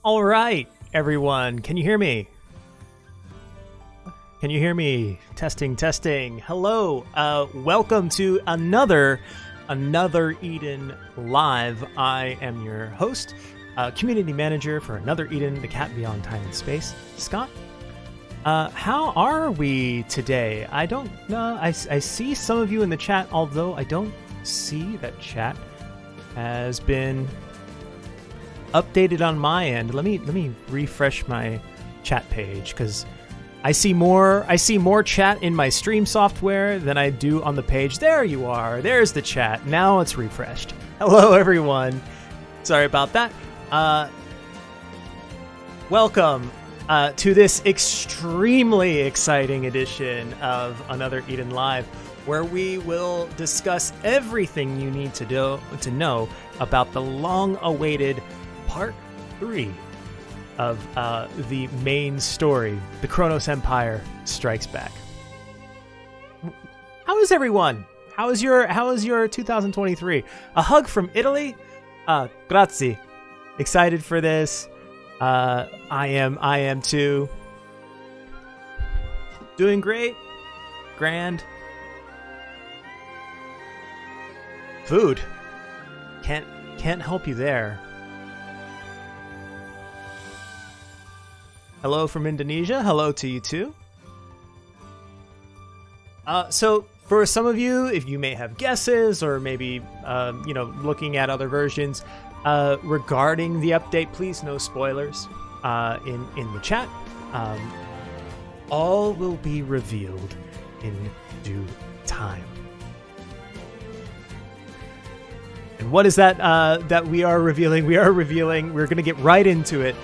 All right, everyone. Can you hear me? Can you hear me? Testing, testing. Hello. Welcome to another Eden Live. I am your host, community manager for Another Eden, the cat beyond time and space, Scott. How are we today? I don't know. I see some of you in the chat, although I don't see that chat has been updated on my end. Let me refresh my chat page because I see more chat in my stream software than I do on the page. There you are. There's the chat. Now it's refreshed. Hello everyone. Sorry about that. Welcome to this extremely exciting edition of Another Eden Live, where we will discuss everything you need to know about the long-awaited Part 3 of the main story, The Kronos Empire Strikes Back. How is everyone? How is your 2023? A hug from Italy? Grazie. Excited for this. I am too. Doing great. Grand. Food. Can't help you there. Hello from Indonesia. Hello to you too. So for some of you, if you may have guesses or maybe looking at other versions regarding the update, please no spoilers in the chat. All will be revealed in due time. And what is that that we are revealing? We're going to get right into it.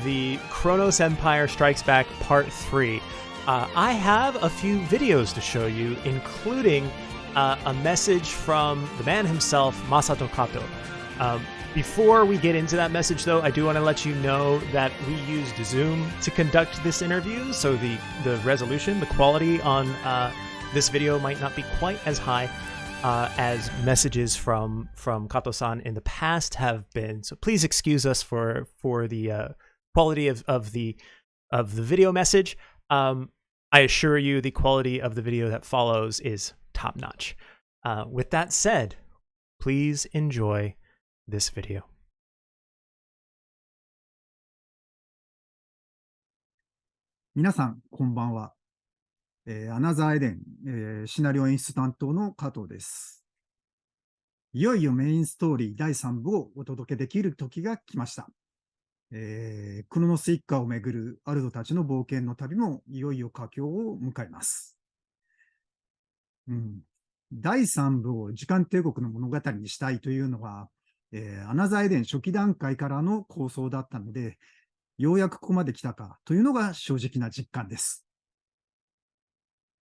The Kronos Empire Strikes Back Part 3. I have a few videos to show you, including a message from the man himself, Masato Kato. Before we get into that message, though, I do want to let you know that we used Zoom to conduct this interview, so the resolution, the quality on this video might not be quite as high as messages from Kato-san in the past have been. So please excuse us for the quality of the video message. I assure you the quality of the video that follows is top notch. With that said, please enjoy this video. 皆さんこんばんは。アナザーエデン、シナリオ演出担当の加藤です。いよいよメインストーリー第3部をお届けできる時が来ました。クロノス一家をめぐるアルドたちの冒険の旅もいよいよ佳境を迎えます。第3部を時間帝国の物語にしたいというのは、アナザーエデン初期段階からの構想だったので、ようやくここまで来たかというのが正直な実感です。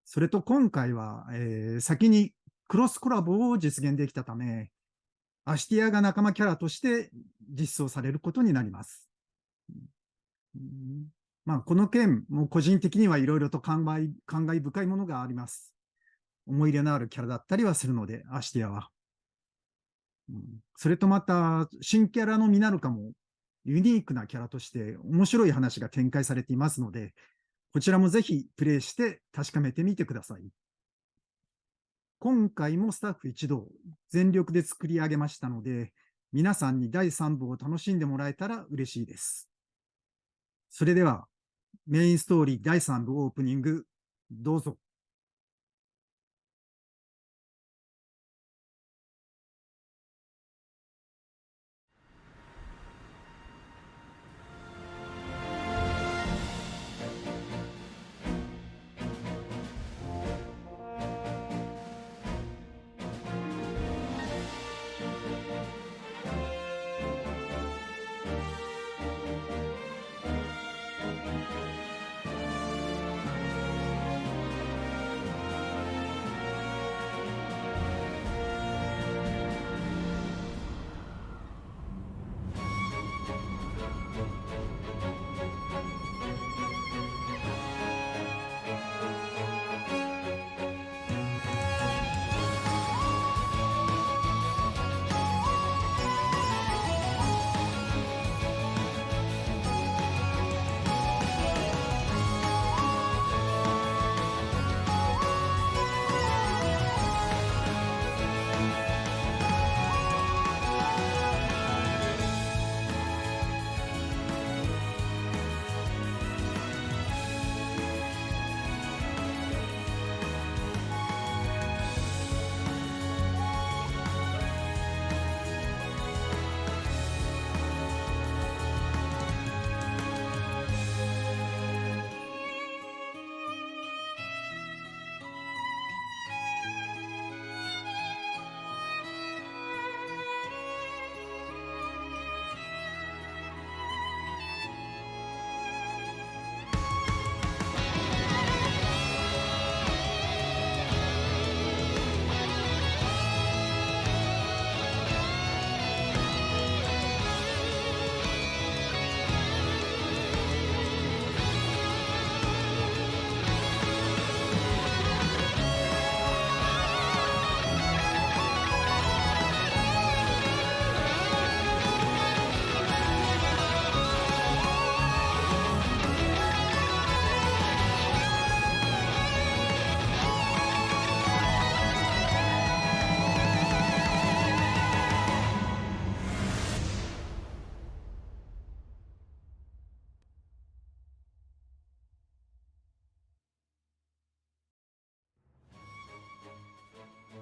それと今回は、先にクロスコラボを実現できたため、アシティアが仲間キャラとして実装されることになります。この件、もう個人的にはいろいろと感慨深いものがあります。思い入れのあるキャラだったりはするので、アシティアは。それとまた、新キャラのミナルカもユニークなキャラとして面白い話が展開されていますので、こちらもぜひプレイして確かめてみてください。今回もスタッフ一同全力で作り上げましたので、皆さんに第3部を楽しんでもらえたら嬉しいです。それでは、メインストーリー第3部オープニング、どうぞ。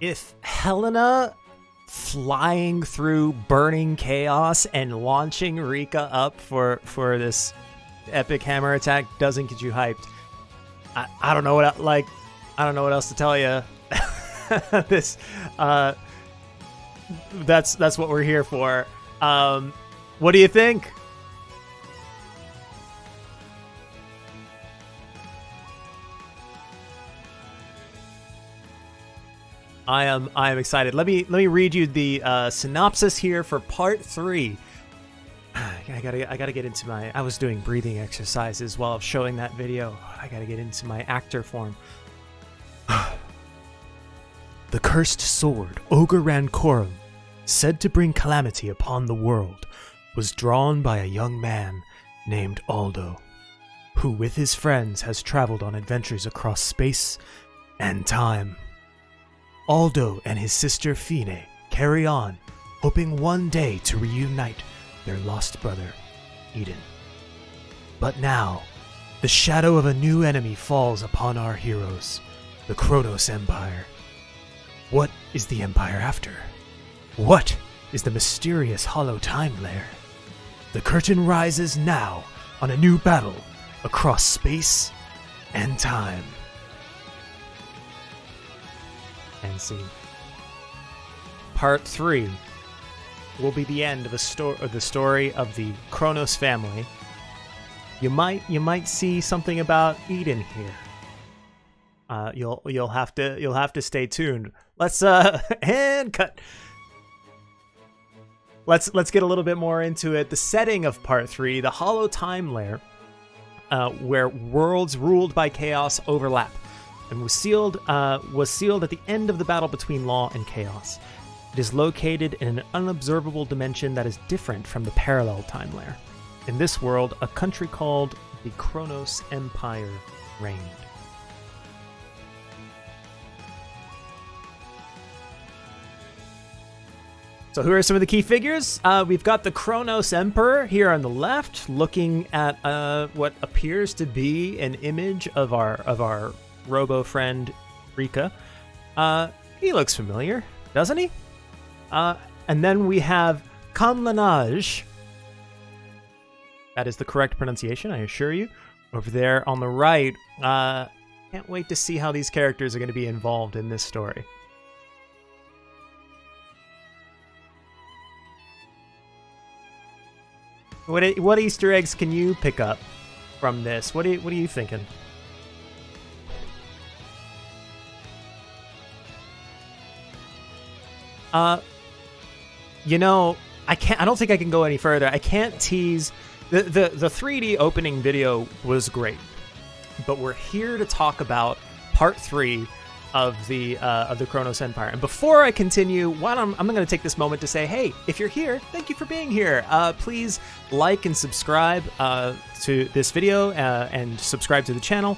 if Helena flying through burning chaos and launching Rika up for this epic hammer attack doesn't get you hyped, I don't know what I don't know what else to tell you. This that's what we're here for. What do you think? I am excited. Let me read you the synopsis here for part 3. I gotta get into my. I was doing breathing exercises while showing that video. I gotta get into my actor form. The cursed sword, Ogre Rancorum, said to bring calamity upon the world, was drawn by a young man named Aldo, who with his friends has traveled on adventures across space and time. Aldo and his sister Fine carry on, hoping one day to reunite their lost brother, Eden. But now, the shadow of a new enemy falls upon our heroes, the Kronos Empire. What is the Empire after? What is the mysterious hollow time lair? The curtain rises now on a new battle across space and time. And scene. Part 3 will be the end of the story of the Kronos family. You might see something about Eden here. You'll have to stay tuned. Let's and cut. Let's get a little bit more into it. The setting of part 3, the hollow time lair, where worlds ruled by chaos overlap, and was sealed at the end of the battle between law and chaos. It is located in an unobservable dimension that is different from the parallel time lair. In this world, a country called the Kronos Empire reigned. So who are some of the key figures? We've got the Kronos Emperor here on the left, looking at what appears to be an image of our robo friend Rika. He looks familiar, doesn't he? And then we have Kamlanaj. That is the correct pronunciation, I assure you. Over there on the right. Can't wait to see how these characters are going to be involved in this story. What Easter eggs can you pick up from this? What are you thinking? You know, I don't think I can go any further. I can't tease. The 3D opening video was great, but we're here to talk about part 3 of the Kronos Empire. And before I continue, I'm going to take this moment to say, hey, if you're here, thank you for being here. Please like and subscribe to this video and subscribe to the channel.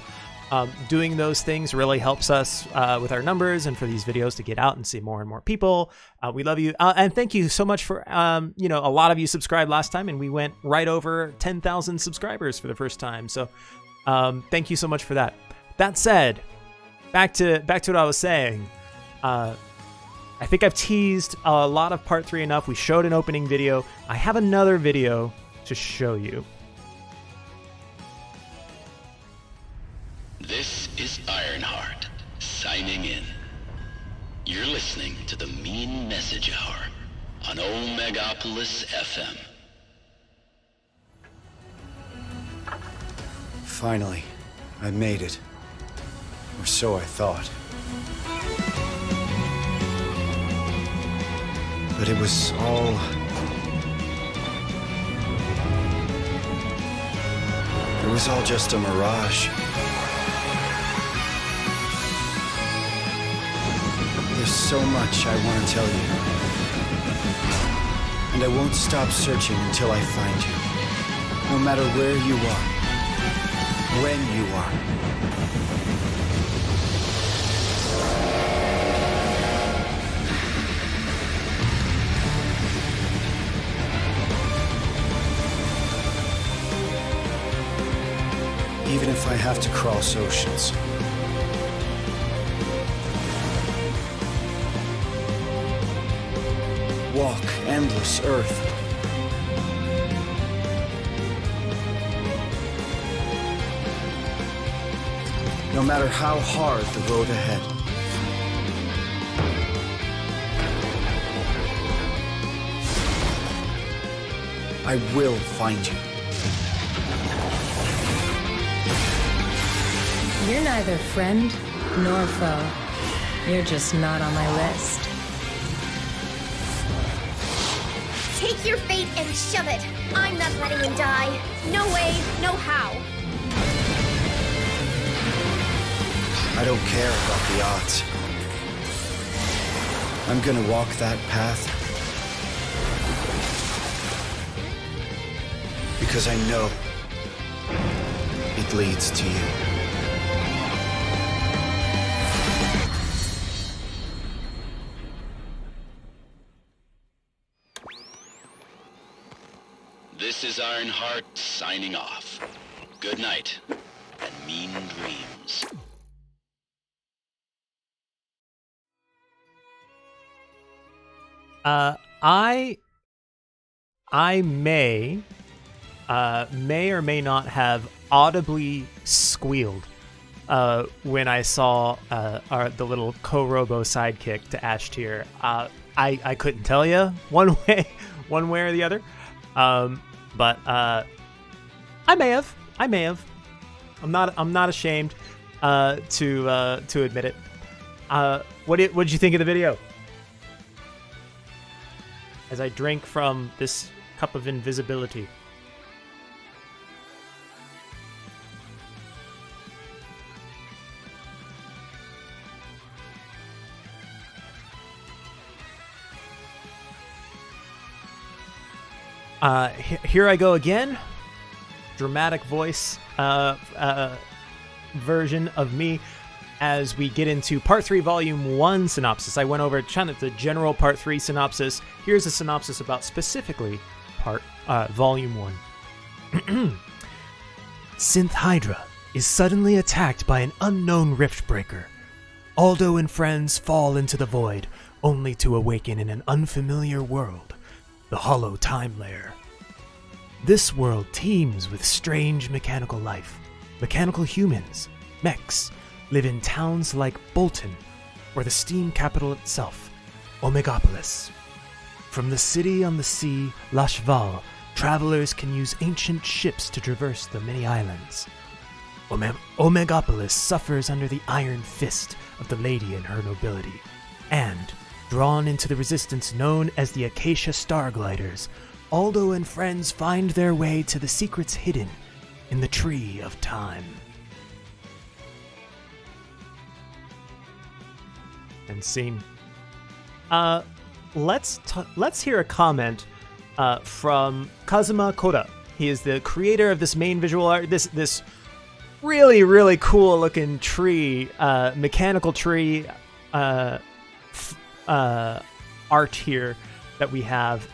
Doing those things really helps us with our numbers and for these videos to get out and see more and more people. We love you. And thank you so much for, a lot of you subscribed last time and we went right over 10,000 subscribers for the first time. So thank you so much for that. That said, back to what I was saying. I think I've teased a lot of part 3 enough. We showed an opening video. I have another video to show you. This is Ironheart, signing in. You're listening to the Mean Message Hour on Omegapolis FM. Finally, I made it. Or so I thought. But it was all... It was all just a mirage. There's so much I want to tell you. And I won't stop searching until I find you. No matter where you are. When you are. Even if I have to cross oceans. endless earth. No matter how hard the road ahead. I will find you. You're neither friend nor foe. You're just not on my list. Take your fate and shove it. I'm not letting him die. No way, no how. I don't care about the odds. I'm gonna walk that path because I know it leads to you. This is Ironheart signing off. Good night and mean dreams. I may or may not have audibly squealed when I saw the little co-robo sidekick to Ash Tier. I couldn't tell you one way or the other, but I may have. I'm not ashamed to admit it. What did you think of the video? As I drink from this cup of invisibility. Here I go again. Dramatic voice version of me as we get into Part 3, Volume 1 synopsis. I went over kind of the general Part 3 synopsis. Here's a synopsis about specifically Volume 1. Synth Hydra is suddenly attacked by an unknown riftbreaker. Aldo and friends fall into the void, only to awaken in an unfamiliar world, the Hollow Time Layer. This world teems with strange mechanical life. Mechanical humans, mechs, live in towns like Bolton, or the steam capital itself, Omegapolis. From the city on the sea, La Cheval, travelers can use ancient ships to traverse the many islands. Omegapolis suffers under the iron fist of the lady and her nobility, and, drawn into the resistance known as the Acacia Stargliders, Aldo and friends find their way to the secrets hidden in the Tree of Time. And scene. Let's hear a comment from Kazuma Koda. He is the creator of this main visual art. This really cool looking tree, mechanical tree art here that we have.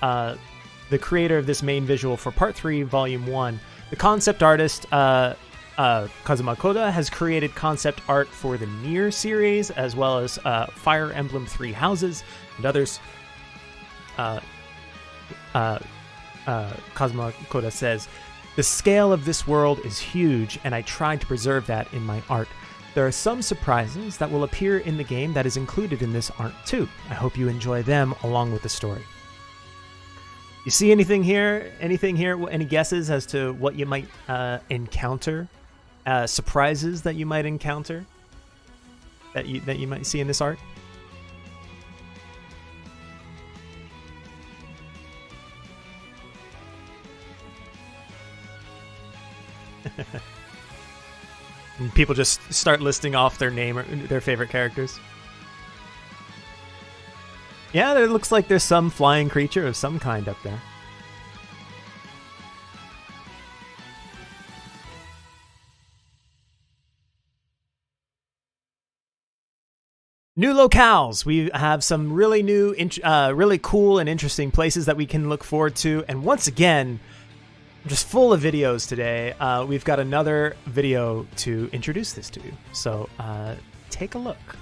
The creator of this main visual for Part 3, Volume 1. The concept artist, Kazuma Koda, has created concept art for the Nier series, as well as Fire Emblem 3 Houses and others. Kazuma Koda says, "The scale of this world is huge, and I tried to preserve that in my art. There are some surprises that will appear in the game that is included in this art too. I hope you enjoy them along with the story." You see anything here? Any guesses as to what you might encounter? Surprises that you might encounter? That you might see in this art? And people just start listing off their name or their favorite characters. Yeah, there looks like there's some flying creature of some kind up there. New locales. We have some really new, really cool and interesting places that we can look forward to. And once again, just full of videos today. We've got another video to introduce this to you. So take a look.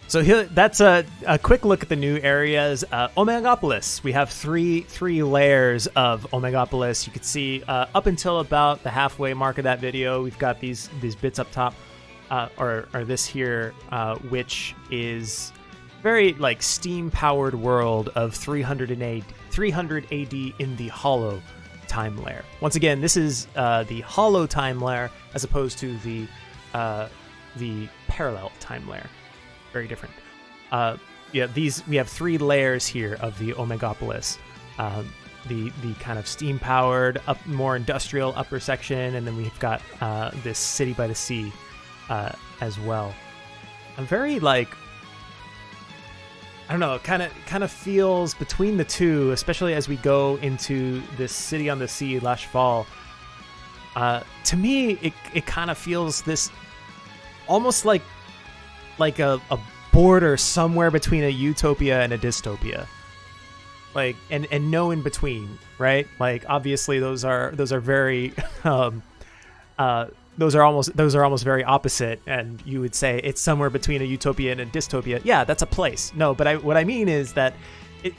So here, that's a quick look at the new areas. Omegapolis. We have three layers of Omegapolis. You can see up until about the halfway mark of that video, we've got these bits up top, or this here, which is very like steam-powered world of 300 AD in the Hollow time layer. Once again, this is the Hollow time layer as opposed to the parallel time layer. Very different. We have 3 layers here of the Omegapolis. The kind of steam-powered, more industrial upper section, and then we've got this city by the sea as well. I'm very like, I don't know, it kind of feels between the two, especially as we go into this city on the sea, La Cheval. To me, it kind of feels this almost like a border somewhere between a utopia and a dystopia, like and no in between, right? Like obviously those are very those are almost very opposite, and you would say it's somewhere between a utopia and a dystopia. Yeah, that's a place. No, but what I mean is that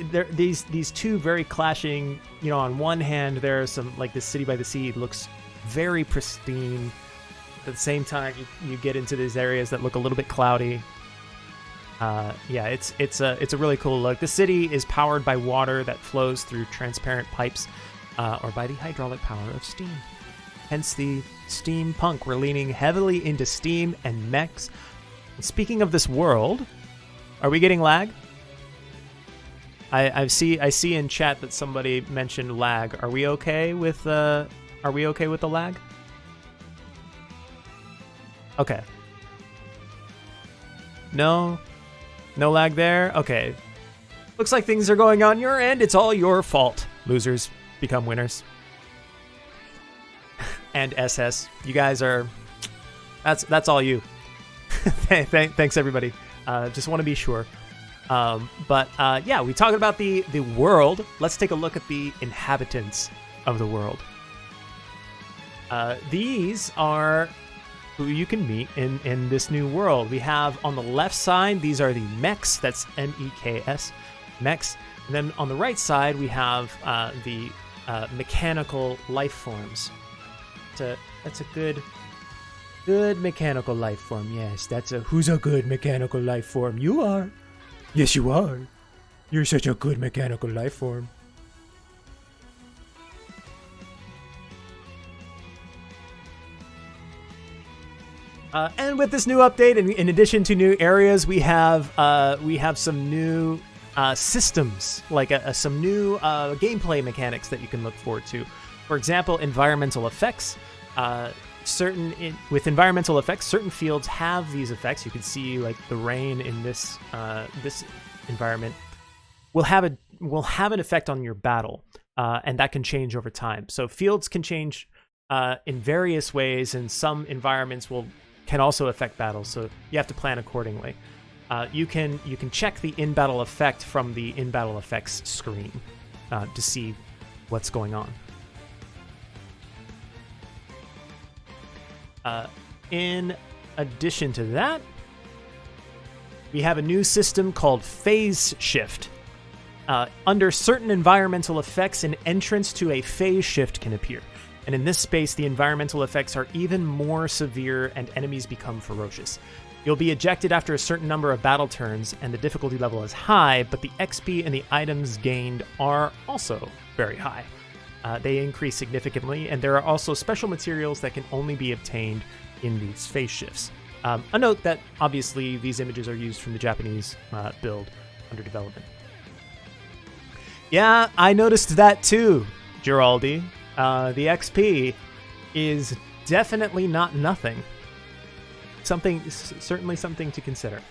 these two very clashing. You know, on one hand there are some, like this city by the sea looks very pristine. At the same time, you get into these areas that look a little bit cloudy. Yeah, it's a really cool look. The city is powered by water that flows through transparent pipes, or by the hydraulic power of steam. Hence the steampunk. We're leaning heavily into steam and mechs. And speaking of this world, are we getting lag? I see in chat that somebody mentioned lag. Are we okay with the lag? Okay. No lag there? Okay. Looks like things are going on your end. It's all your fault. Losers become winners. And SS, you guys are... That's all you. Thanks, everybody. Just want to be sure. Yeah, we talked about the world. Let's take a look at the inhabitants of the world. These are who you can meet in this new world. We have on the left side, these are the mechs. That's MEKS, mechs. And then on the right side, we have the mechanical life forms. That's a good mechanical life form. Yes, who's a good mechanical life form? You are. Yes, you are. You're such a good mechanical life form. And with this new update, in addition to new areas, we have some new systems, like some new gameplay mechanics that you can look forward to. For example, environmental effects. With environmental effects, certain fields have these effects. You can see like the rain in this environment will have an effect on your battle, and that can change over time. So fields can change in various ways, and some environments can also affect battles. So you have to plan accordingly. You can check the in-battle effect from the in-battle effects screen to see what's going on. In addition to that, we have a new system called Phase Shift. Under certain environmental effects, an entrance to a phase shift can appear. And in this space, the environmental effects are even more severe and enemies become ferocious. You'll be ejected after a certain number of battle turns, and the difficulty level is high, but the XP and the items gained are also very high. They increase significantly, and there are also special materials that can only be obtained in these phase shifts. A note that obviously these images are used from the Japanese build under development. Yeah, I noticed that too, Giraldi. The XP is definitely not nothing. Certainly something to consider.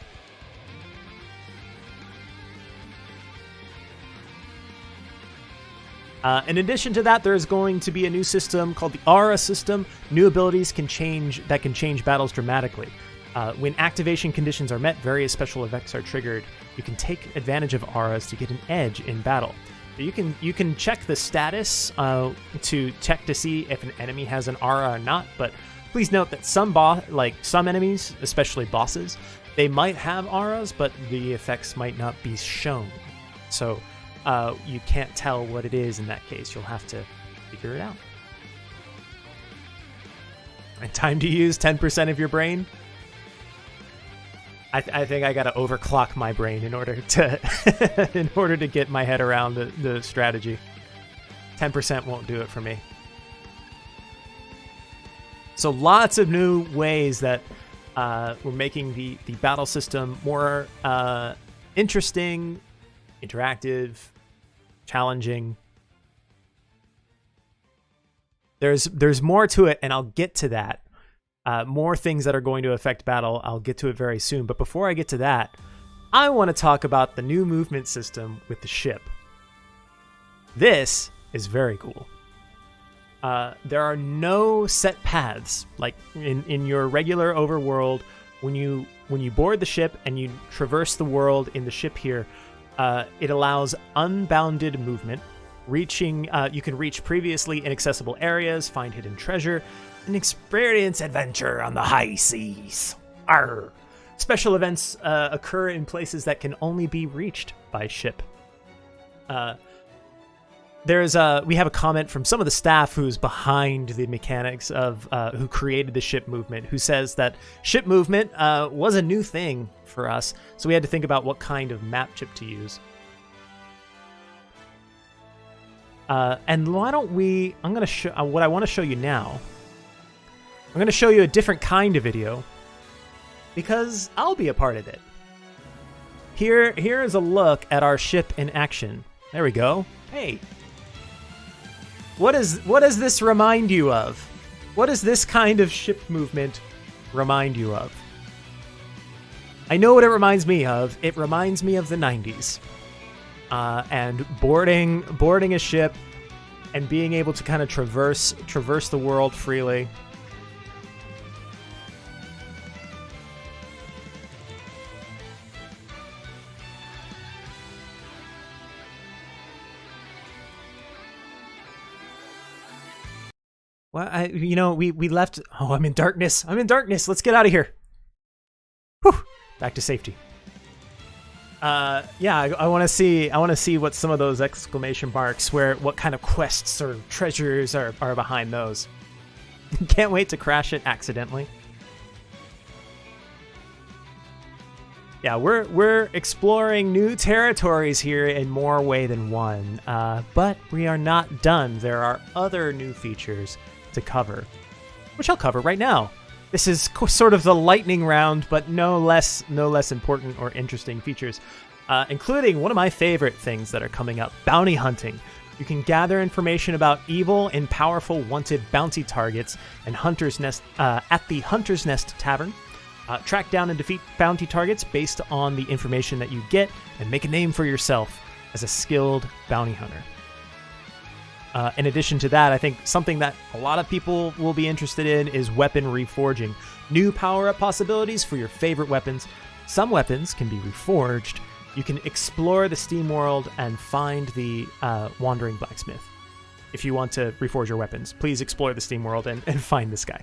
In addition to that, there's going to be a new system called the Aura system. New abilities can change battles dramatically. When activation conditions are met, various special effects are triggered. You can take advantage of auras to get an edge in battle. You can check the status to check to see if an enemy has an aura or not, but Please note that some enemies, especially bosses, they might have auras, but the effects might not be shown. So you can't tell what it is in that case. You'll have to figure it out. And time to use 10% of your brain. I think I gotta overclock my brain in order to get my head around the strategy. 10% won't do it for me. So lots of new ways that we're making the battle system more interesting, interactive, challenging. There's more to it, and I'll get to that. More things that are going to affect battle. I'll get to it very soon. But before I get to that, I want to talk about the new movement system with the ship. This is very cool. There are no set paths like in your regular overworld. When you board the ship and you traverse the world in the ship here, it allows unbounded movement. You can reach previously inaccessible areas, find hidden treasure, and experience adventure on the high seas. Arr! Special events occur in places that can only be reached by ship. We have a comment from some of the staff who's behind the mechanics of who created the ship movement, who says that ship movement was a new thing for us, so we had to think about what kind of map chip to use. And why don't we? I'm gonna show what I want to show you now. I'm going to show you a different kind of video because I'll be a part of it. Here is a look at our ship in action. There we go. Hey. What does this remind you of? What does this kind of ship movement remind you of? I know what it reminds me of. It reminds me of the 90s. And boarding a ship and being able to kind of traverse the world freely. Well, we left. Oh, I'm in darkness. Let's get out of here. Whew. Back to safety. Yeah, I want to see what some of those exclamation marks, what kind of quests or treasures are behind those. Can't wait to crash it accidentally. Yeah, we're exploring new territories here in more way than one, but we are not done. There are other new features to cover, which I'll cover right now. This is sort of the lightning round, but no less important or interesting features, including one of my favorite things that are coming up: bounty hunting. You can gather information about evil and powerful wanted bounty targets and Hunter's Nest at the Hunter's Nest Tavern. Track down and defeat bounty targets based on the information that you get, and make a name for yourself as a skilled bounty hunter. In addition to that, I think something that a lot of people will be interested in is weapon reforging. New power-up possibilities for your favorite weapons. Some weapons can be reforged. You can explore the Steam world and find the Wandering Blacksmith. If you want to reforge your weapons, please explore the Steam world and find this guy.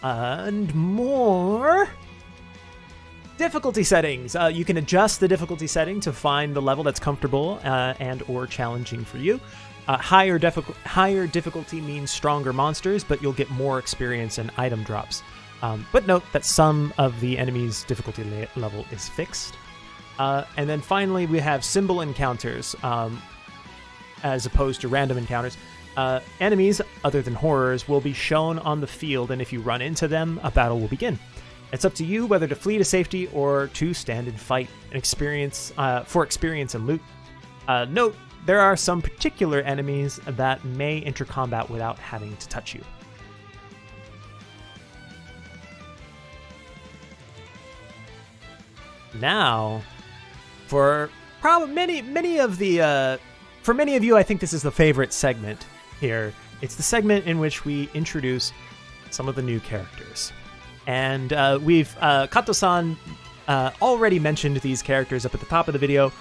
And more difficulty settings. You can adjust the difficulty setting to find the level that's comfortable and or challenging for you. Higher difficulty means stronger monsters, but you'll get more experience and item drops. But note that some of the enemies' difficulty level is fixed. And then finally, we have symbol encounters as opposed to random encounters. Enemies, other than horrors, will be shown on the field, and if you run into them, a battle will begin. It's up to you whether to flee to safety or to stand and fight and experience and loot. Note, there are some particular enemies that may enter combat without having to touch you. Now, for many of you, I think this is the favorite segment here. It's the segment in which we introduce some of the new characters. And Kato-san already mentioned these characters up at the top of the video.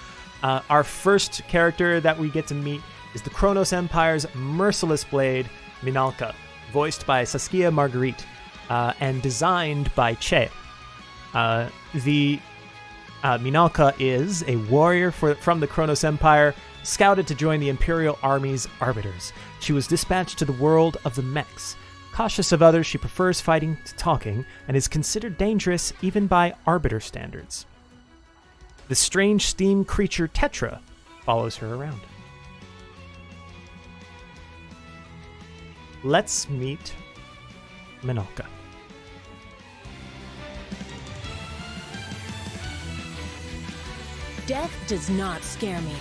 Our first character that we get to meet is the Kronos Empire's merciless blade, Minalka, voiced by Saskia Marguerite, and designed by Che. The Minalka is a warrior from the Kronos Empire, scouted to join the Imperial Army's Arbiters. She was dispatched to the world of the mechs. Cautious of others, she prefers fighting to talking, and is considered dangerous even by Arbiter standards. The strange steam creature Tetra follows her around. Let's meet Minalka. Death does not scare me.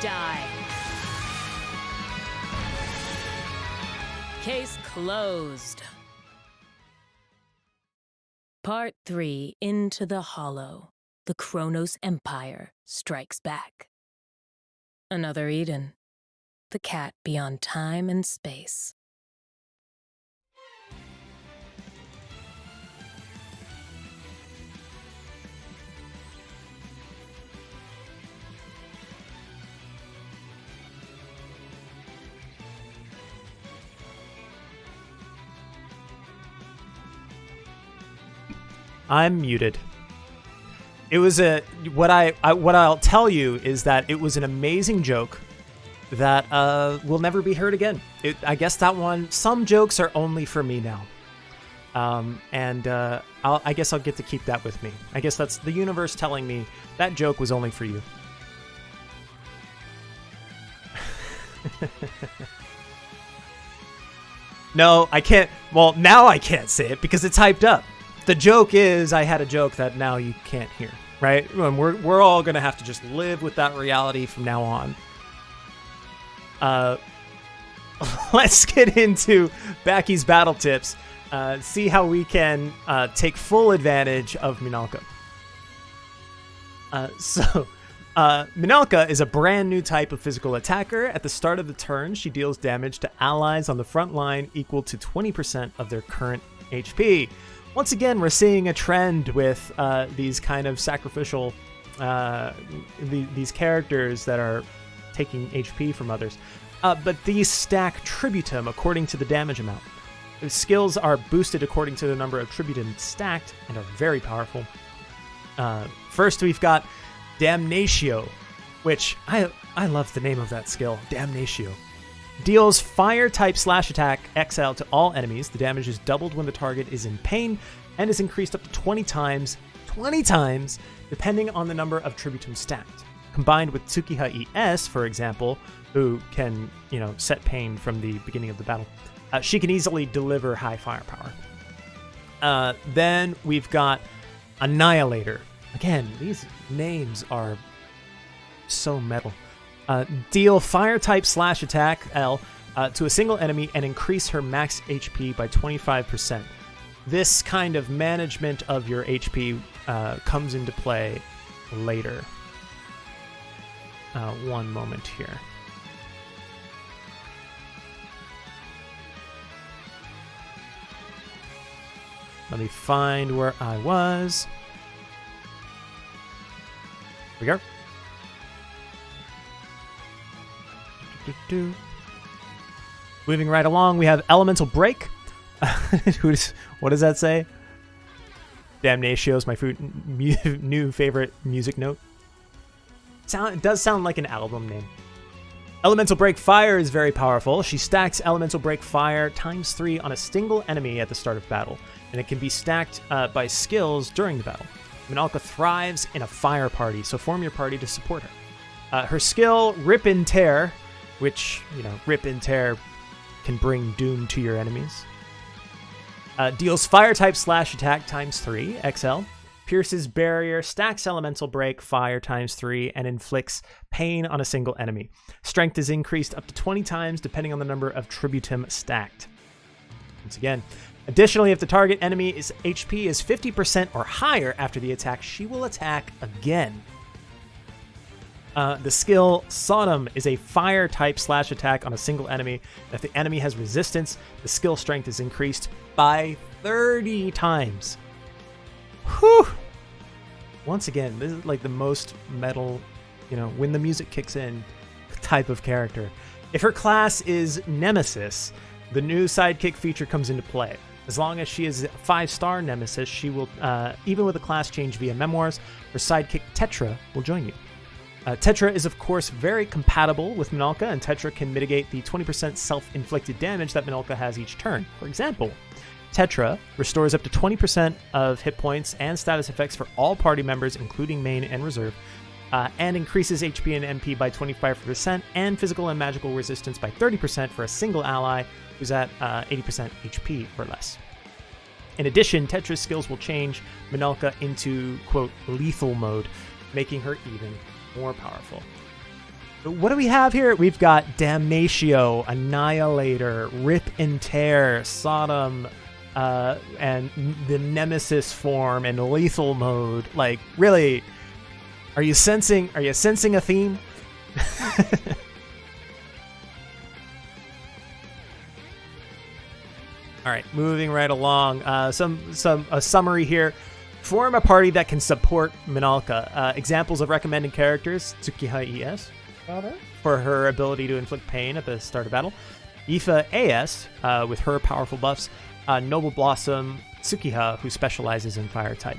Die. Case closed. Part 3, Into the Hollow. The Kronos Empire strikes back. Another Eden. The cat beyond time and space. I'm muted. It was what I'll tell you is that it was an amazing joke that will never be heard again. I guess that one. Some jokes are only for me now, I guess I'll get to keep that with me. I guess that's the universe telling me that joke was only for you. No, I can't. Well, now I can't say it because it's hyped up. The joke is I had a joke that now you can't hear, right? And we're all going to have to just live with that reality from now on. Let's get into Baki's battle tips. See how we can take full advantage of Minalka. Minalka is a brand new type of physical attacker. At the start of the turn, she deals damage to allies on the front line equal to 20% of their current HP. Once again, we're seeing a trend with these kind of sacrificial, these characters that are taking HP from others. But these stack tributum according to the damage amount. The skills are boosted according to the number of tributum stacked and are very powerful. First, we've got Damnatio, which I love the name of that skill, Damnatio. Deals fire-type slash attack XL to all enemies. The damage is doubled when the target is in pain and is increased up to 20 times, depending on the number of tributum stacked. Combined with Tsukiha ES, for example, who can, set pain from the beginning of the battle, she can easily deliver high firepower. Then we've got Annihilator. Again, these names are so metal. Deal fire-type slash attack L to a single enemy and increase her max HP by 25%. This kind of management of your HP comes into play later. One moment here. Let me find where I was. Here we go. Moving right along, we have Elemental Break. What does that say? Damnatio is my new favorite music note. It does sound like an album name. Elemental Break Fire is very powerful. She stacks Elemental Break Fire ×3 on a single enemy at the start of battle, and it can be stacked by skills during the battle. Minalka thrives in a fire party, so form your party to support her. Her skill, Rip and Tear, which, Rip and Tear can bring doom to your enemies. Deals fire type slash attack times 3, XL. Pierces barrier, stacks elemental break, fire times 3, and inflicts pain on a single enemy. Strength is increased up to 20 times depending on the number of tributum stacked. Once again, additionally, if the target enemy's HP is 50% or higher after the attack, she will attack again. The skill Sodom is a fire type slash attack on a single enemy. If the enemy has resistance, the skill strength is increased by 30 times. Whew! Once again, this is like the most metal, when the music kicks in type of character. If her class is Nemesis, the new sidekick feature comes into play. As long as she is a 5-star Nemesis, she will, even with a class change via memoirs, her sidekick Tetra will join you. Tetra is, of course, very compatible with Minalka, and Tetra can mitigate the 20% self-inflicted damage that Minalka has each turn. For example, Tetra restores up to 20% of hit points and status effects for all party members, including main and reserve, and increases HP and MP by 25% and physical and magical resistance by 30% for a single ally who's at 80% HP or less. In addition, Tetra's skills will change Minalka into, quote, lethal mode, making her even more powerful. But what do we have here? We've got Damnatio, Annihilator, Rip and Tear, Sodom, and the Nemesis form and lethal mode. Like, really, are you sensing a theme? All right, moving right along. A summary here. Form a party that can support Minalka. Examples of recommended characters: Tsukiha ES for her ability to inflict pain at the start of battle. Ifa AS with her powerful buffs. Noble Blossom Tsukiha, who specializes in fire type.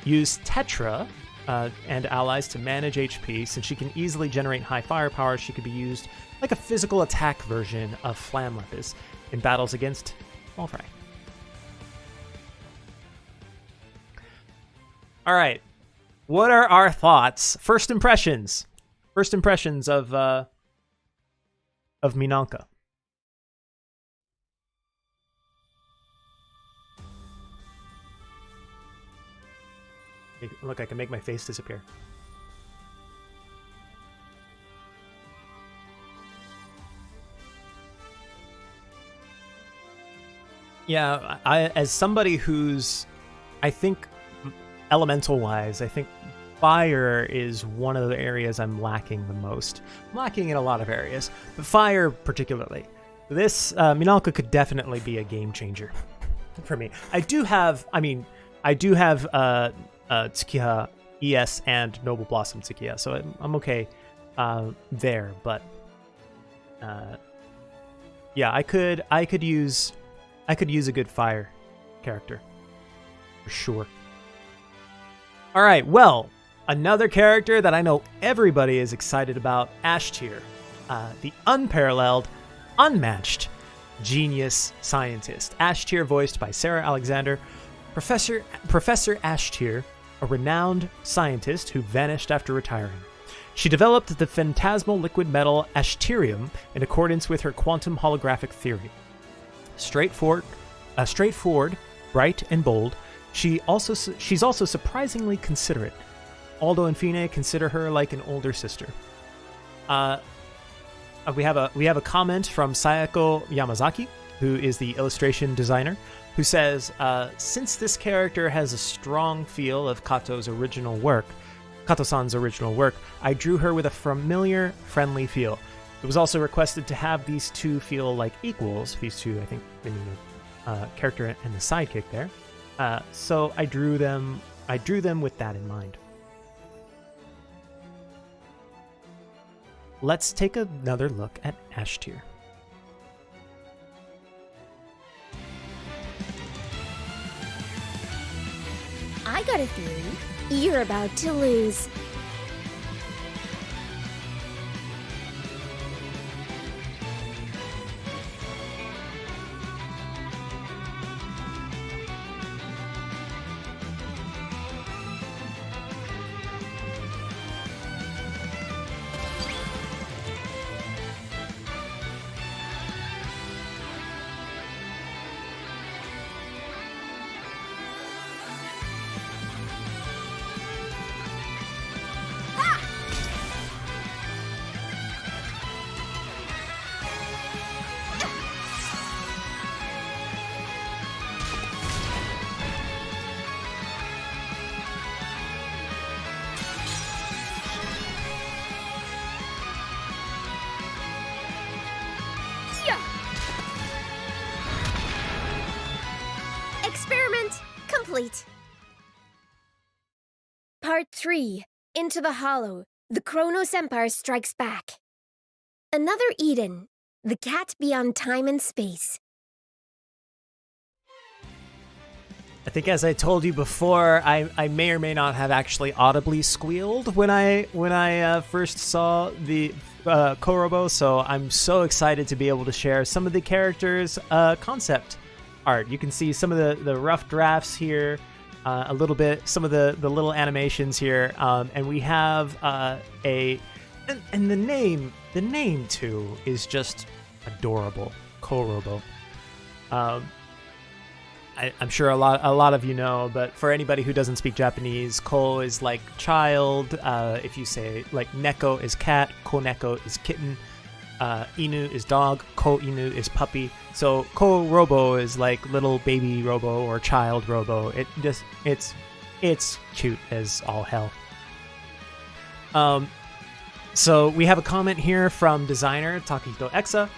Use Tetra and allies to manage HP. Since she can easily generate high firepower, she could be used like a physical attack version of Flamlepis in battles against Malfry. All right, what are our thoughts? First impressions of Minalka. Look, I can make my face disappear. Yeah, as somebody who's, I think, elemental-wise, I think fire is one of the areas I'm lacking the most. I'm lacking in a lot of areas, but fire particularly. This Minalka could definitely be a game changer for me. I do have Tsukiha ES and Noble Blossom Tsukiha, so I'm okay there. But yeah, I could use a good fire character for sure. All right, well, another character that I know everybody is excited about, Ashtir, the unparalleled, unmatched genius scientist. Ashtir, voiced by Sarah Alexander. Professor Ashtir, a renowned scientist who vanished after retiring. She developed the phantasmal liquid metal Ashterium in accordance with her quantum holographic theory. Straightforward, bright and bold, she's also surprisingly considerate. Aldo and Fine consider her like an older sister. We have a comment from Sayako Yamazaki, who is the illustration designer, who says, since this character has a strong feel of Kato-san's original work, I drew her with a familiar, friendly feel. It was also requested to have these two feel like equals. These two, I think, meaning the character and the sidekick there. So I drew them with that in mind. Let's take another look at Ashtir. I got a theory. You're about to lose. complete. Part 3. Into the Hollow. The Chronos Empire Strikes Back. Another Eden. The Cat Beyond Time and Space. I think, as I told you before, I may or may not have actually audibly squealed when I first saw the Korobo, so I'm so excited to be able to share some of the characters' concept art. You can see some of the rough drafts here, a little bit, some of the little animations here, and we have and the name too is just adorable, Korobo. I'm sure a lot of you know, but for anybody who doesn't speak Japanese, ko is like child. If you say like neko is cat, ko neko is kitten, inu is dog, ko inu is puppy. So ko robo is like little baby robo or child robo. It's cute as all hell. So we have a comment here from designer Takahito Exa,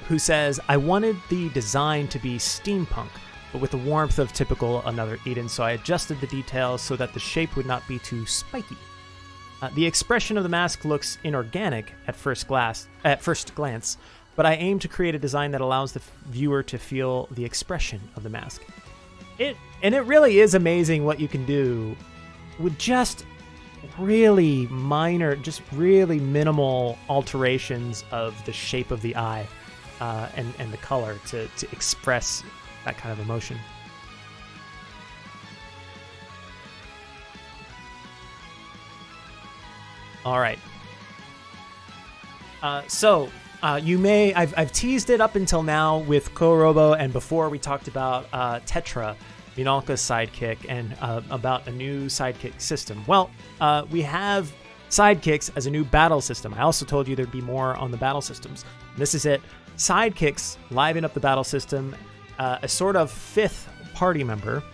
who says, "I wanted the design to be steampunk, but with the warmth of typical Another Eden, so I adjusted the details so that the shape would not be too spiky. The expression of the mask looks inorganic at first glance, but I aim to create a design that allows the viewer to feel the expression of the mask. It really is amazing what you can do with just really minor, just really minimal alterations of the shape of the eye and the color to express that kind of emotion." All right. I've teased it up until now with Korobo, and before we talked about Tetra, Minolka's sidekick, and about a new sidekick system. Well, we have sidekicks as a new battle system. I also told you there'd be more on the battle systems. This is it. Sidekicks liven up the battle system. A sort of fifth party member.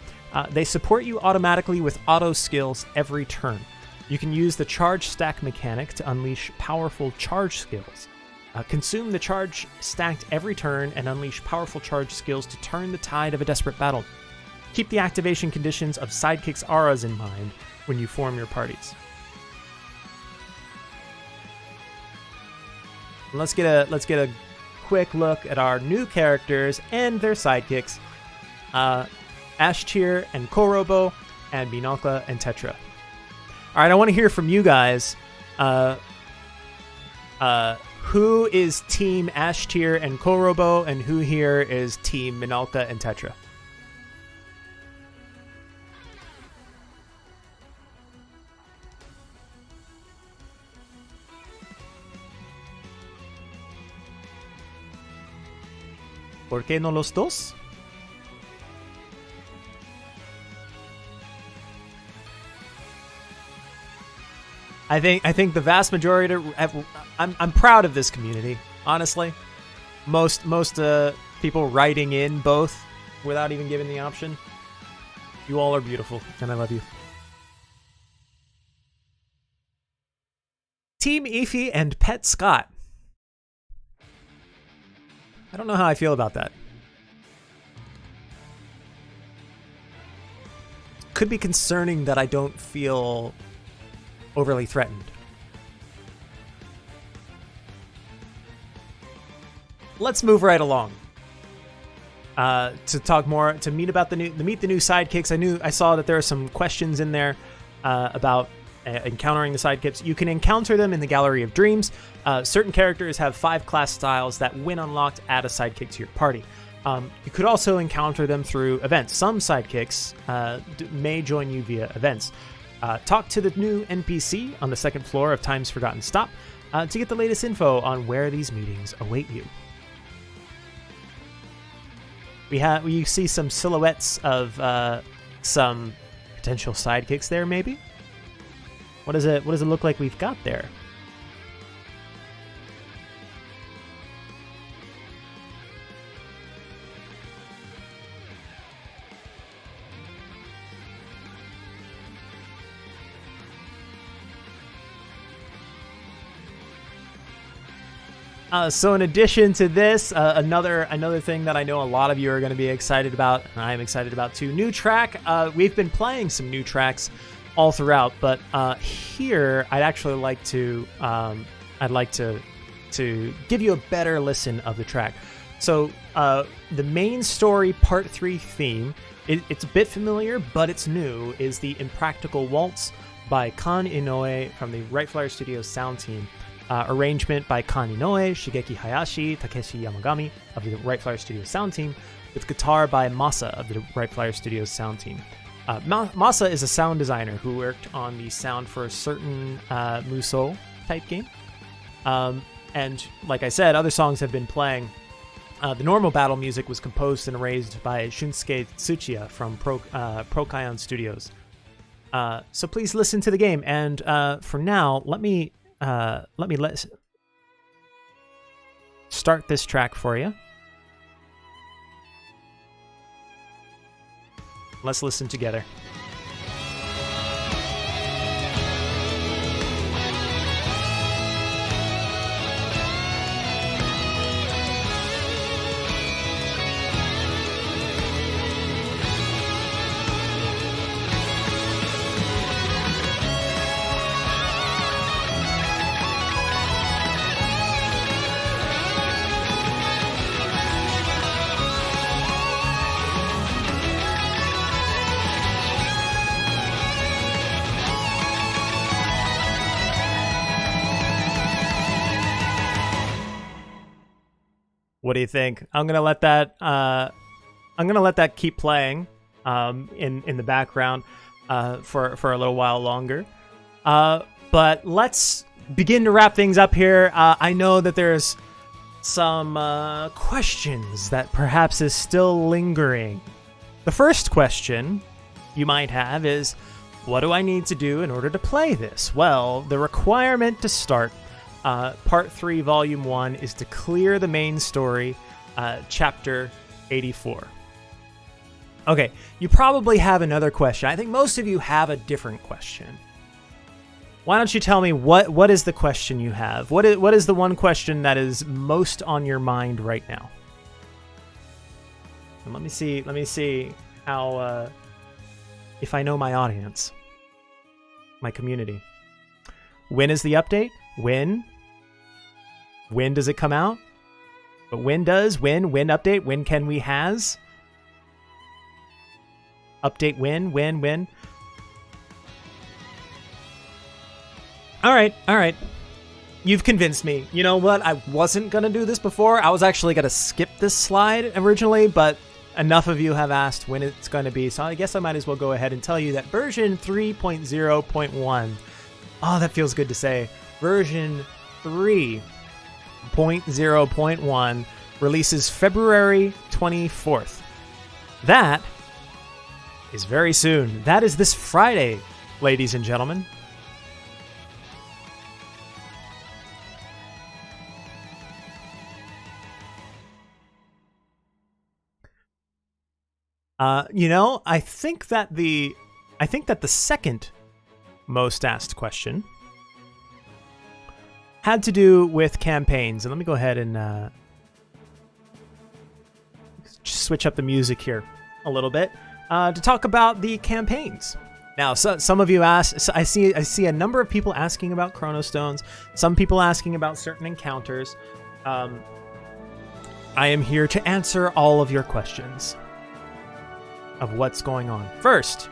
They support you automatically with auto skills every turn. You can use the charge stack mechanic to unleash powerful charge skills. Consume the charge stacked every turn and unleash powerful charge skills to turn the tide of a desperate battle. Keep the activation conditions of sidekicks' auras in mind when you form your parties. Let's get a quick look at our new characters and their sidekicks, Ashtir and Korobo, and Minolka and Tetra. All right, I want to hear from you guys. Who is Team Ashtir and Korobo, and who here is Team Minolka and Tetra? ¿Por qué no los dos? I think the vast majority. I'm proud of this community. Honestly, most people writing in both without even giving the option. You all are beautiful, and I love you. Team Efi and Pet Scott. I don't know how I feel about that. Could be concerning that I don't feel overly threatened. Let's move right along. To talk more, to meet the new sidekicks. I saw that there are some questions in there about encountering the sidekicks. You can encounter them in the Gallery of Dreams. Certain characters have 5 class styles that, when unlocked, add a sidekick to your party. You could also encounter them through events. Some sidekicks may join you via events. Talk to the new NPC on the 2nd floor of Time's Forgotten Stop to get the latest info on where these meetings await you. You see some silhouettes of some potential sidekicks there, maybe? What does it look like we've got there? So in addition to this, another thing that I know a lot of you are going to be excited about, and I'm excited about too, new track. We've been playing some new tracks all throughout, but here I'd actually like to give you a better listen of the track. So the main story part 3 theme, it's a bit familiar, but it's new, is the Impractical Waltz by Kan Inoue from the Right Flyer Studios sound team. Arrangement by Kan Inoue, Shigeki Hayashi, Takeshi Yamagami of the Right Flyer Studios sound team, with guitar by Masa of the Right Flyer Studios sound team. Masa is a sound designer who worked on the sound for a certain Musou type game. And like I said, other songs have been playing. The normal battle music was composed and arranged by Shunsuke Tsuchiya from Prokion Studios. So please listen to the game. And for now, let me start this track for you. Let's listen together. What do you think? I'm gonna let that keep playing in the background for a little while longer. But let's begin to wrap things up here. I know that there's some questions that perhaps is still lingering. The first question you might have is, what do I need to do in order to play this? Well, the requirement to start Part 3, Volume 1 is to clear the main story, Chapter 84. Okay, you probably have another question. I think most of you have a different question. Why don't you tell me what is the question you have? What is the one question that is most on your mind right now? And let me see how if I know my audience, my community. When is the update? When does it come out? But when update? When can we has? Update when? All right. You've convinced me. You know what? I wasn't going to do this before. I was actually going to skip this slide originally, but enough of you have asked when it's going to be, so I guess I might as well go ahead and tell you that version 3.0.1. Oh, that feels good to say. Version 3.0.1 releases February 24th. That is very soon. That is this Friday, ladies and gentlemen. I think that the second most asked question had to do with campaigns. And let me go ahead and switch up the music here a little bit to talk about the campaigns. Now, some of you asked, I see a number of people asking about Chronostones, some people asking about certain encounters. I am here to answer all of your questions of what's going on. First,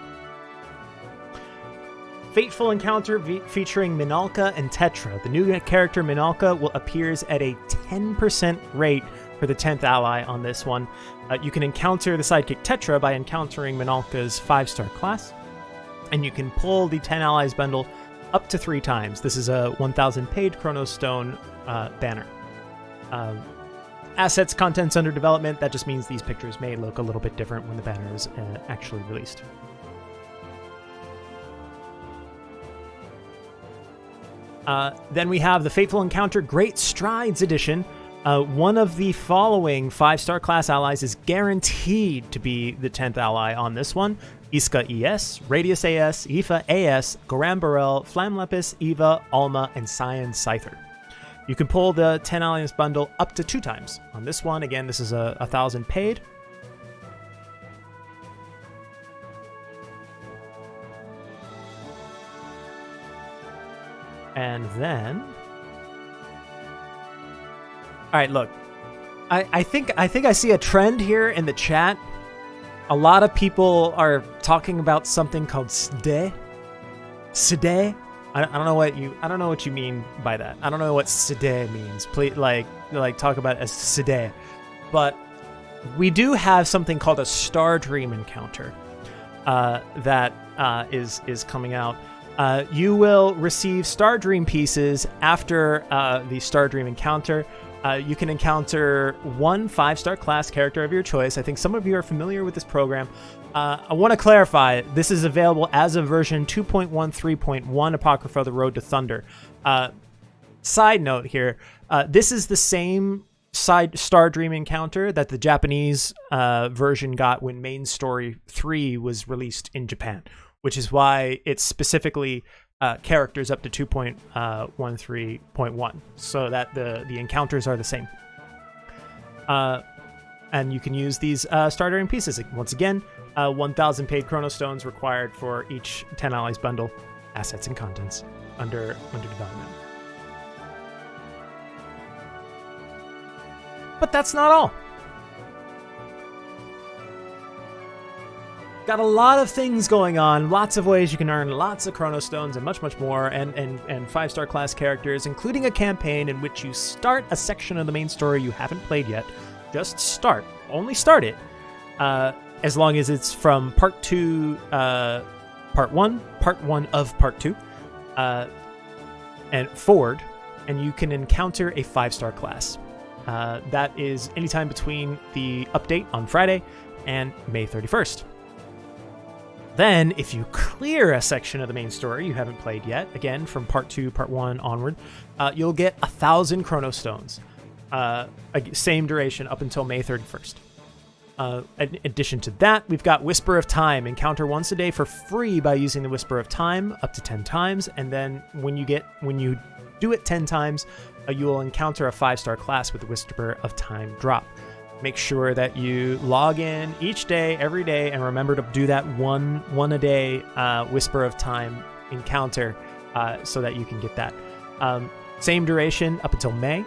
Fateful Encounter featuring Minalka and Tetra. The new character Minalka appears at a 10% rate for the 10th ally on this one. You can encounter the sidekick Tetra by encountering Minalka's 5-star class, and you can pull the 10 allies bundle up to 3 times. This is a 1,000 paid Chronostone banner. Assets, contents under development. That just means these pictures may look a little bit different when the banner is actually released. Then we have the Fateful Encounter Great Strides Edition. One of the following 5-star class allies is guaranteed to be the 10th ally on this one. Iska ES, Radius AS, Aoife AS, Goran Barel, Flamlepis, Eva, Alma, and Cyan Scyther. You can pull the 10 Alliance bundle up to 2 times. On this one, again, this is a 1,000 paid. And then, all right, look, I think I see a trend here in the chat. A lot of people are talking about something called Side. Side. I don't know what you mean by that. I don't know what Side means. Please, like talk about it as Side. But we do have something called a Star Dream encounter that is coming out. You will receive Star Dream pieces after the Star Dream encounter. You can encounter one 5-star class character of your choice. I think some of you are familiar with this program. I want to clarify, this is available as of version 2.13.1 Apocrypha, The Road to Thunder. Side note here, this is the same Star Dream encounter that the Japanese version got when Main Story 3 was released in Japan, which is why it's specifically characters up to 2.13.1, so that the encounters are the same. And you can use these Star Dream pieces. Once again, 1,000 paid Chrono Stones required for each 10 Allies bundle, assets and contents under development. But that's not all. Got a lot of things going on, lots of ways you can earn lots of Chrono Stones and much more, and 5-star class characters, including a campaign in which you start a section of the main story you haven't played yet. Just start. Only start it. As long as it's from part 2, part 1 of part 2, and forward, and you can encounter a 5-star class. That is anytime between the update on Friday and May 31st. Then, if you clear a section of the main story you haven't played yet, again, from part 2, part 1 onward, you'll get 1,000 Chrono Stones. Same duration up until May 31st. In addition to that, we've got Whisper of Time. Encounter once a day for free by using the Whisper of Time up to 10 times. And then when you do it 10 times, you will encounter a 5-star class with the Whisper of Time drop. Make sure that you log in each day, every day, and remember to do that one a day Whisper of Time encounter so that you can get that. Same duration up until May.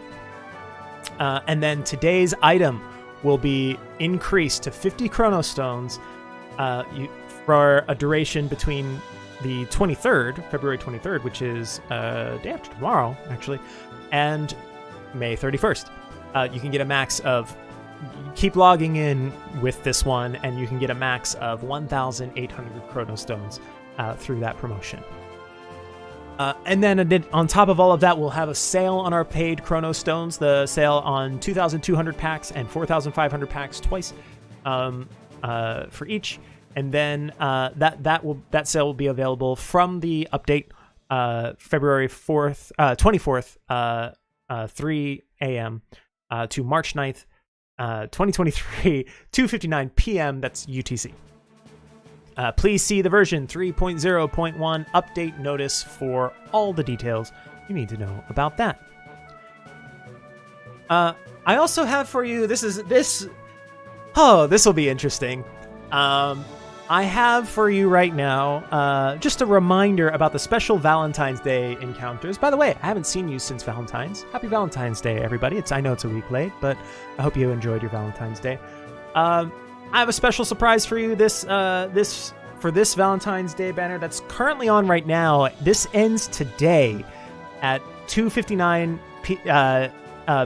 And then today's item will be increased to 50 Chrono Stones for a duration between the 23rd, February 23rd, which is day after tomorrow, actually, and May 31st. You can get a max of... Keep logging in with this one, and you can get a max of 1,800 Chrono Stones through that promotion. And then on top of all of that, we'll have a sale on our paid Chrono Stones, the sale on 2,200 packs and 4,500 packs twice for each. And then that sale will be available from the update February 24th, 3 a.m. To March 9th, 2023, 2:59 p.m. That's UTC. Please see the version 3.0.1 update notice for all the details you need to know about that. I also have for you, this will be interesting. I have for you right now just a reminder about the special Valentine's Day encounters. By the way, I haven't seen you since Valentine's. Happy Valentine's Day, everybody. I know it's a week late, but I hope you enjoyed your Valentine's Day. I have a special surprise for you this Valentine's Day banner that's currently on right now. This ends today at 2:59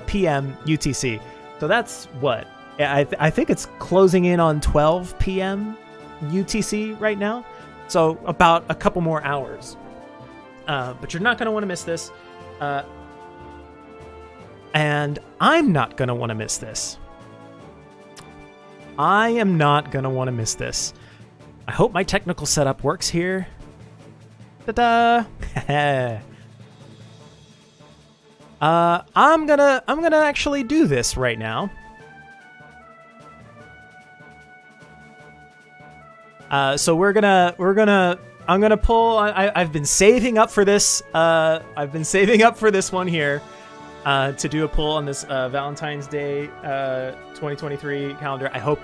p.m. UTC. So that's what? I think it's closing in on 12 p.m. UTC right now. So about a couple more hours. But you're not going to want to miss this. And I'm not going to want to miss this. I am not going to want to miss this. I hope my technical setup works here. Ta-da! I'm gonna actually do this right now. So I'm gonna pull. I've been saving up for this. I've been saving up for this one here. to do a poll on this Valentine's Day 2023 calendar. I hope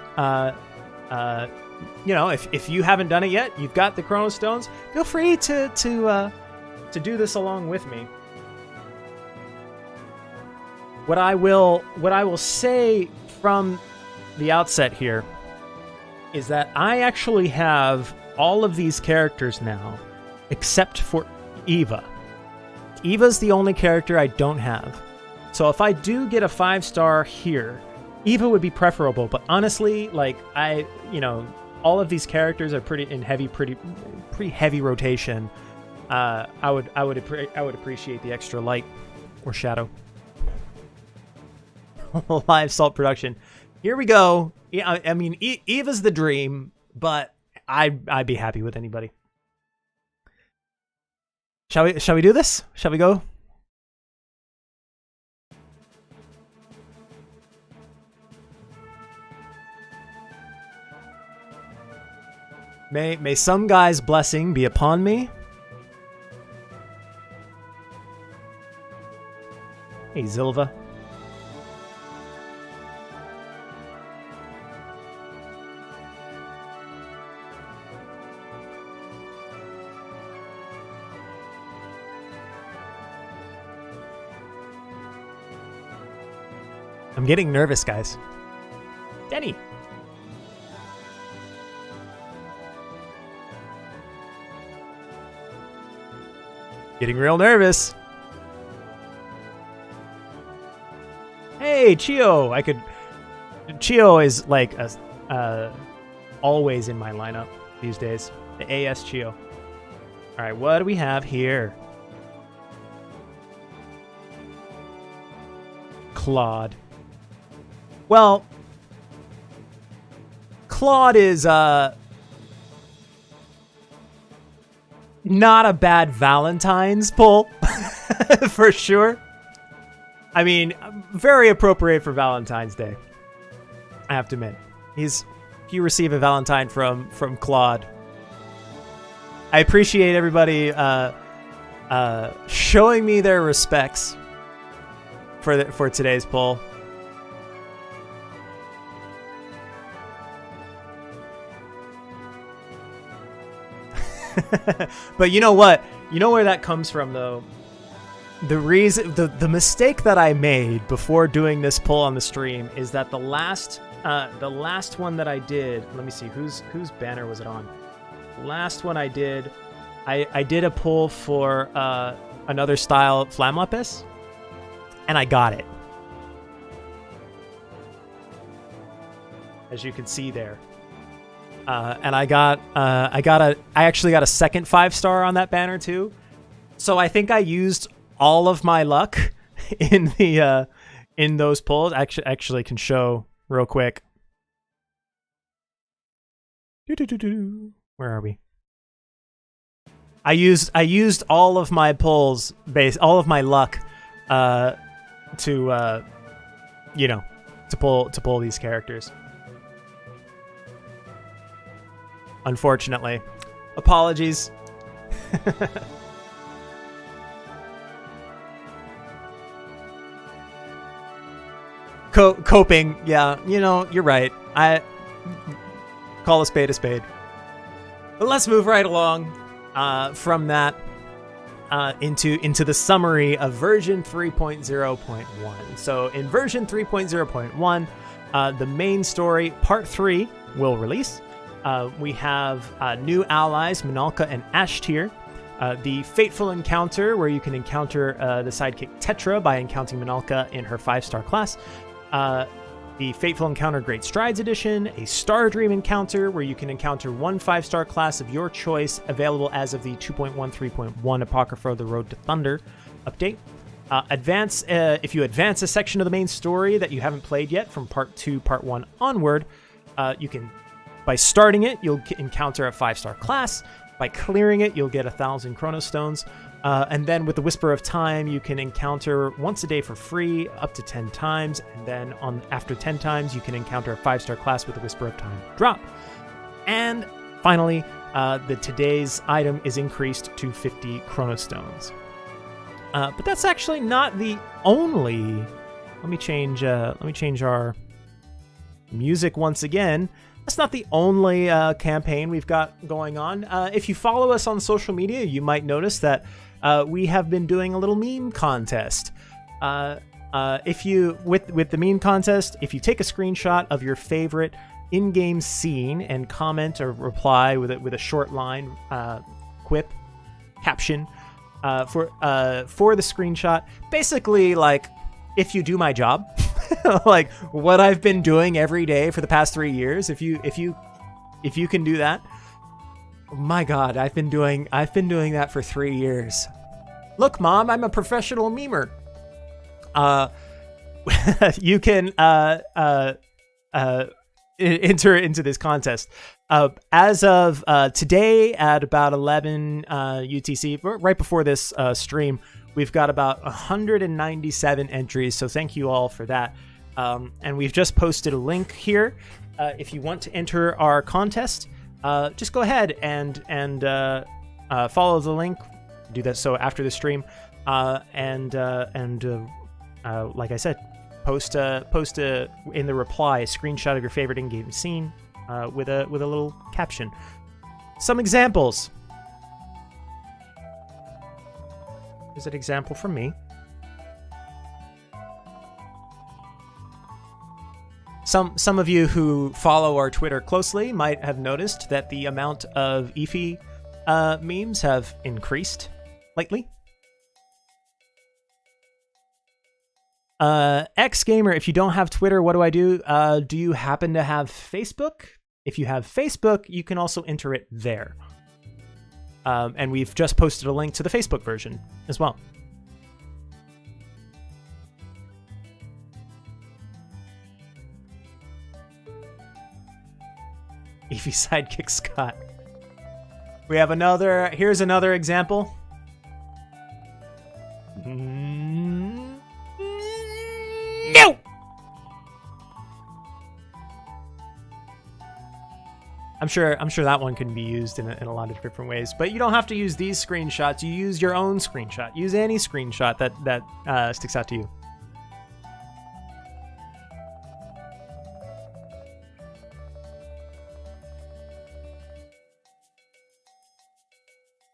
if you haven't done it yet, you've got the Chrono Stones. Feel free to do this along with me. What I will say from the outset here is that I actually have all of these characters now, except for Eva. Eva's the only character I don't have. So if I do get a 5-star here, Eva would be preferable. But honestly, like all of these characters are pretty heavy rotation. I would appreciate the extra light or shadow. Live Salt production. Here we go. Yeah, I mean, Eva's the dream, but I'd be happy with anybody. Shall we do this? Shall we go? May some guy's blessing be upon me. Hey, Zilva. I'm getting nervous, guys. Denny. Getting real nervous. Hey, Chio. Chio is like always in my lineup these days. The AS Chio. All right, what do we have here? Claude. Well, Claude is not a bad Valentine's pull for sure. I mean, very appropriate for Valentine's Day. I have to admit, if you receive a Valentine from Claude, I appreciate everybody showing me their respects for today's poll. But you know what? You know where that comes from, though? The mistake that I made before doing this poll on the stream is that the last one that I did, let me see, whose banner was it on? Last one I did a poll for another style Flamme Lapis, and I got it. As you can see there. And I actually got a second 5-star on that banner too. So I think I used all of my luck in those polls. Actually can show real quick. Where are we? I used all of my polls all of my luck to pull these characters. Unfortunately. Apologies. Coping. Yeah, you're right. I call a spade a spade. But let's move right along from that into the summary of version 3.0.1. So in version 3.0.1, the main story, part 3, will release. We have new allies, Minalka and Ashtir. The Fateful Encounter, where you can encounter the sidekick Tetra by encountering Minalka in her 5-star class. The Fateful Encounter Great Strides Edition. A Star Dream Encounter, where you can encounter one 5-star class of your choice, available as of the 2.13.1 Apocrypha The Road to Thunder update. If you advance a section of the main story that you haven't played yet from Part 2, Part 1 onward, you can... By starting it, you'll encounter a 5-star class. By clearing it, you'll get 1,000 Chrono Stones. And then with the Whisper of Time, you can encounter once a day for free, up to 10 times. And then after 10 times, you can encounter a 5-star class with the Whisper of Time drop. And finally, today's item is increased to 50 Chrono Stones. But that's actually not the only. Let me change our music once again. That's not the only campaign we've got going on. If you follow us on social media, you might notice that we have been doing a little meme contest. If you with the meme contest, if you take a screenshot of your favorite in-game scene and comment or reply with a short line, quip, caption for the screenshot, basically like if you do my job, like what I've been doing every day for the past 3 years, if you can do that, my God, I've been doing that for 3 years. Look, Mom, I'm a professional memer. You can enter into this contest. As of today at about 11 UTC, right before this stream, we've got about 197 entries, so thank you all for that. And we've just posted a link here. If you want to enter our contest, just go ahead and follow the link. Do that so after the stream, and like I said, post in the reply a screenshot of your favorite in-game scene with a little caption. Some examples. Here's an example from me. Some of you who follow our Twitter closely might have noticed that the amount of Efi memes have increased lately. X-Gamer, if you don't have Twitter, what do? Do you happen to have Facebook? If you have Facebook, you can also enter it there. And we've just posted a link to the Facebook version as well. Eevee Sidekick Scott. We have another. Here's another example. No! I'm sure that one can be used in a lot of different ways, but you don't have to use these screenshots. You use your own screenshot. Use any screenshot that sticks out to you.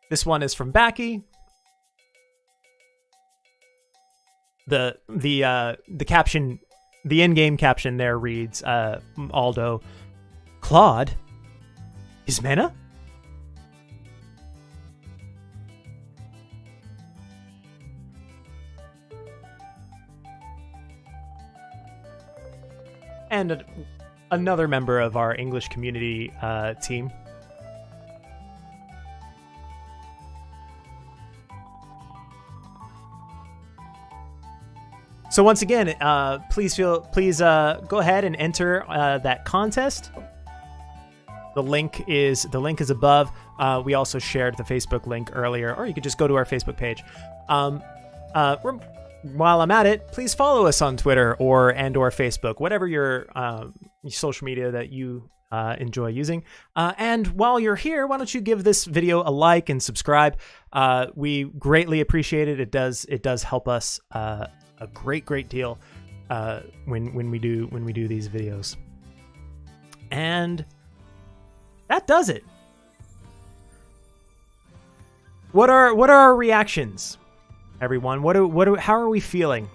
This one is from Backy. The caption, the in-game caption there reads, Aldo, Claude, Ismena? And another member of our English community team. So once again, please go ahead and enter that contest. The link is above. We also shared the Facebook link earlier, or you could just go to our Facebook page. While I'm at it, please follow us on Twitter or Facebook, whatever your social media that you enjoy using. And while you're here, why don't you give this video a like and subscribe? We greatly appreciate it. It does help us a great deal when we do these videos. And that does it. What are our reactions, everyone? How are we feeling?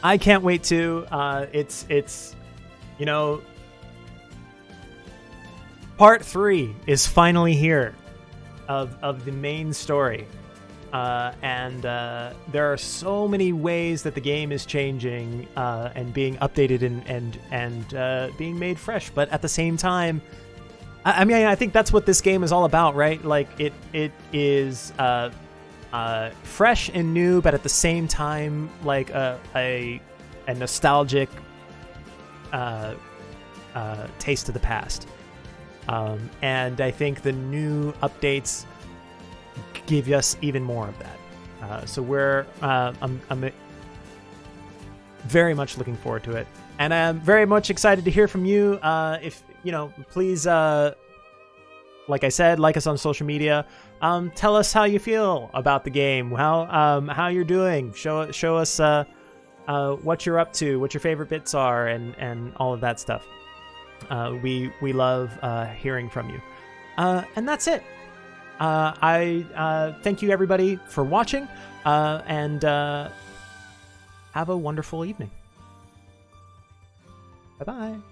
I can't wait to. It's you know, part 3 is finally here of the main story. And there are so many ways that the game is changing and being updated and being made fresh. But at the same time, I mean, I think that's what this game is all about, right? Like it is fresh and new, but at the same time, like a nostalgic taste of the past. And I think the new updates give us even more of that. So we're very much looking forward to it. And I'm very much excited to hear from you. If, please, like I said, like us on social media. Tell us how you feel about the game, how you're doing. Show us what you're up to, what your favorite bits are, and all of that stuff. We love hearing from you. And that's it. I thank you everybody for watching, and have a wonderful evening. Bye-bye.